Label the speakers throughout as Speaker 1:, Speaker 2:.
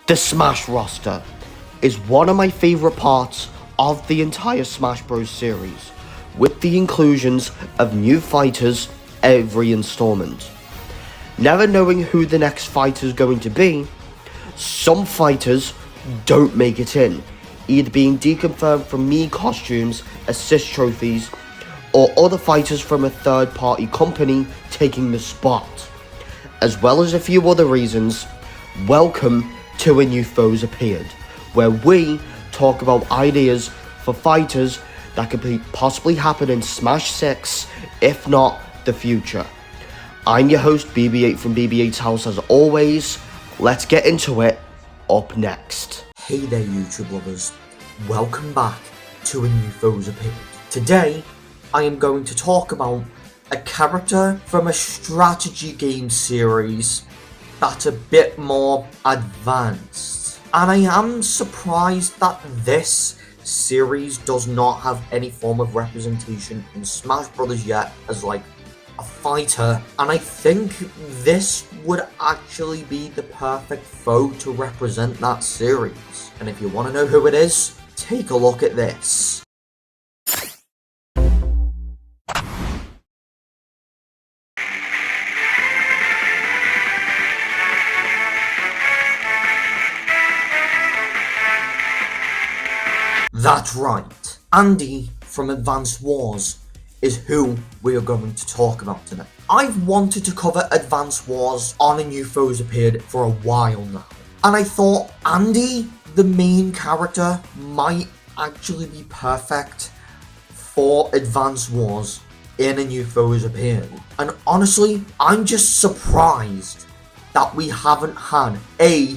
Speaker 1: The Smash roster is one of my favourite parts of the entire Smash Bros series, with the inclusions of new fighters every installment. Never knowing who the next fighter is going to be, some fighters don't make it in, either being deconfirmed from Mii costumes, assist trophies, or other fighters from a third-party company taking the spot. As well as a few other reasons, welcome to A New Foes Appeared, where we talk about ideas for fighters that could possibly happen in Smash 6, if not the future. I'm your host BB8 from BB8's House as always. Let's get into it. Up next.
Speaker 2: Hey there YouTube lovers, welcome back to A New Foes Appeared. Today I am going to talk about a character from a strategy game series that's a bit more advanced. And I am surprised that this series does not have any form of representation in Smash Bros. Yet as like a fighter, and I think this would actually be the perfect foe to represent that series. And if you want to know who it is, take a look at this. That's right, Andy from Advance Wars is who we are going to talk about today. I've wanted to cover Advance Wars on A New Foes Appeared for a while now, and I thought Andy, the main character, might actually be perfect for Advance Wars in A New Foes Appeared. And honestly, I'm just surprised that we haven't had a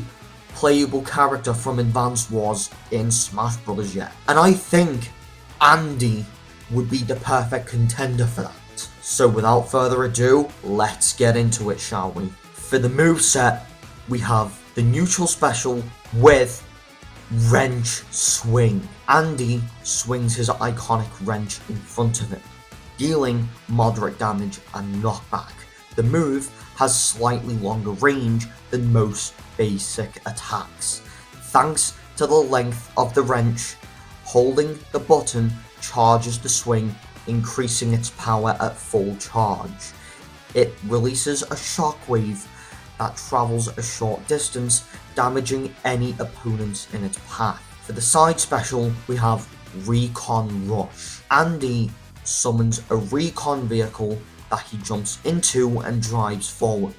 Speaker 2: playable character from Advance Wars in Smash Bros. Yet. And I think Andy would be the perfect contender for that. So without further ado, let's get into it, shall we? For the moveset, we have the neutral special with Wrench Swing. Andy swings his iconic wrench in front of him, dealing moderate damage and knockback. The move has slightly longer range than most basic attacks. Thanks to the length of the wrench, holding the button charges the swing, increasing its power at full charge. It releases a shockwave that travels a short distance, damaging any opponents in its path. For the side special, we have Recon Rush. Andy summons a recon vehicle that he jumps into and drives forward.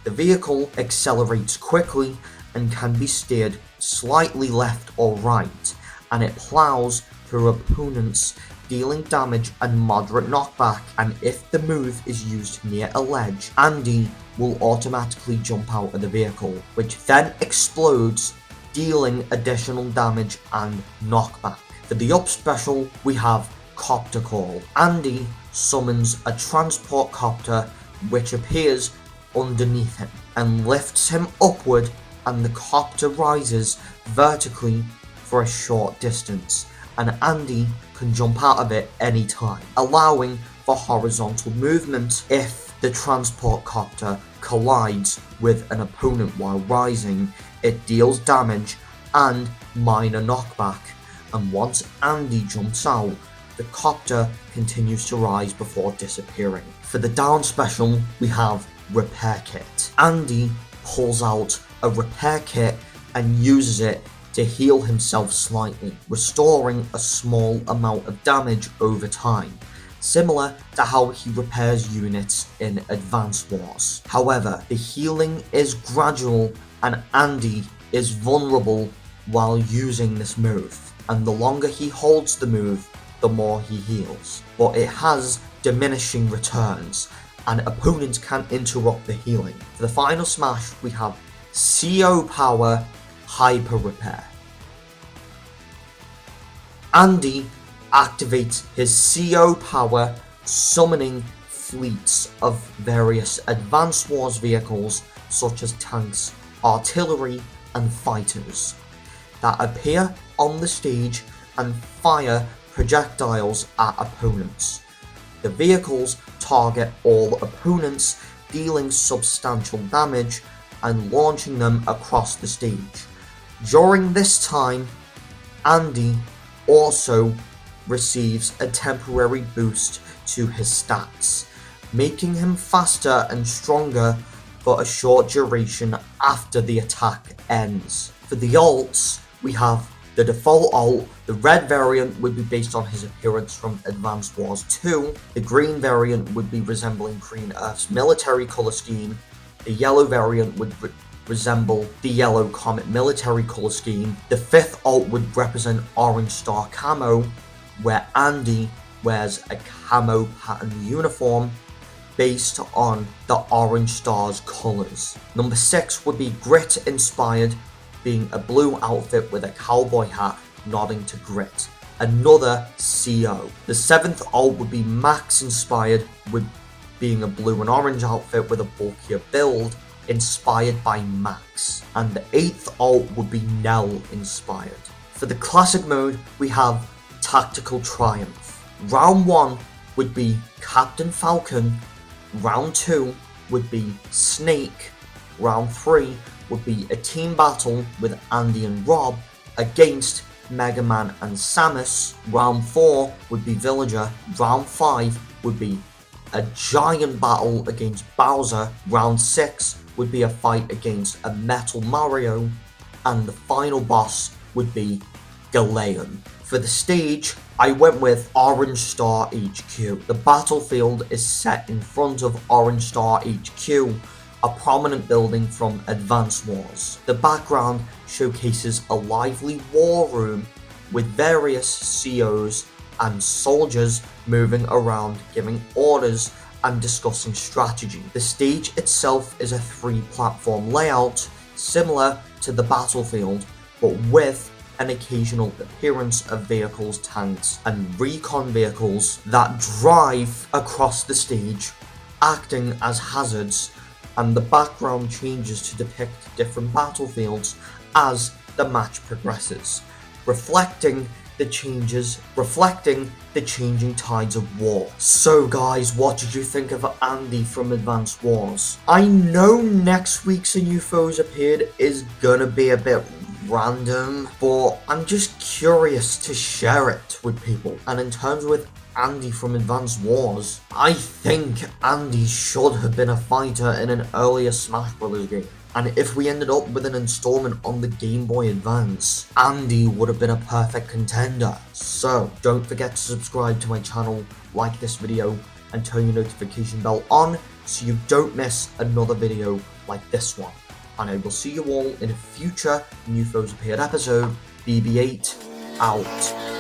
Speaker 2: The vehicle accelerates quickly and can be steered slightly left or right, and it plows through opponents, dealing damage and moderate knockback. And if the move is used near a ledge, Andy will automatically jump out of the vehicle, which then explodes, dealing additional damage and knockback. For the up special, we have Copter Call. Andy summons a transport copter which appears underneath him and lifts him upward, and the copter rises vertically for a short distance, and Andy can jump out of it anytime, allowing for horizontal movement. If the transport copter collides with an opponent while rising, it deals damage and minor knockback, and once Andy jumps out, the copter continues to rise before disappearing. For the down special, we have Repair Kit. Andy pulls out a repair kit and uses it to heal himself slightly, restoring a small amount of damage over time, similar to how he repairs units in Advance Wars. However, the healing is gradual and Andy is vulnerable while using this move, and the longer he holds the move, the more he heals. But it has diminishing returns, and opponents can interrupt the healing. For the final smash, we have CO Power Hyper Repair. Andy activates his CO Power, summoning fleets of various Advance Wars vehicles such as tanks, artillery and fighters that appear on the stage and fire projectiles at opponents. The vehicles target all opponents, dealing substantial damage and launching them across the stage. During this time, Andy also receives a temporary boost to his stats, making him faster and stronger for a short duration after the attack ends. For the alts, we have the default alt. The red variant would be based on his appearance from Advanced Wars 2. The green variant would be resembling Green Earth's military color scheme. The yellow variant would resemble the Yellow Comet military color scheme. The fifth alt would represent Orange Star camo, where Andy wears a camo pattern uniform based on the Orange Star's colors. Number 6 would be Grit inspired, being a blue outfit with a cowboy hat nodding to Grit, another CO. The 7th alt would be Max inspired, with being a blue and orange outfit with a bulkier build, inspired by Max. And the 8th alt would be Nell inspired. For the classic mode, we have Tactical Triumph. Round 1 would be Captain Falcon. Round 2 would be Snake. Round 3 would be a team battle with Andy and Rob against Mega Man and Samus. Round 4 would be Villager. Round 5 would be a giant battle against Bowser. Round 6 would be a fight against a Metal Mario. And the final boss would be Galeon. For the stage, I went with Orange Star HQ. The battlefield is set in front of Orange Star HQ, a prominent building from Advance Wars. The background showcases a lively war room with various COs and soldiers moving around giving orders and discussing strategy. The stage itself is a 3-platform layout similar to the battlefield, but with an occasional appearance of vehicles, tanks, and recon vehicles that drive across the stage, acting as hazards, and the background changes to depict different battlefields as the match progresses, reflecting the changing tides of war. So guys, what did you think of Andy from Advance Wars? I know next week's A New Foes Appeared is gonna be a bit random, but I'm just curious to share it with people. And in terms with Andy from Advance Wars, I think Andy should have been a fighter in an earlier Smash Bros. Game. And if we ended up with an installment on the Game Boy Advance, Andy would have been a perfect contender. So don't forget to subscribe to my channel, like this video, and turn your notification bell on so you don't miss another video like this one. And I will see you all in a future New Foes Appeared episode. BB8 out.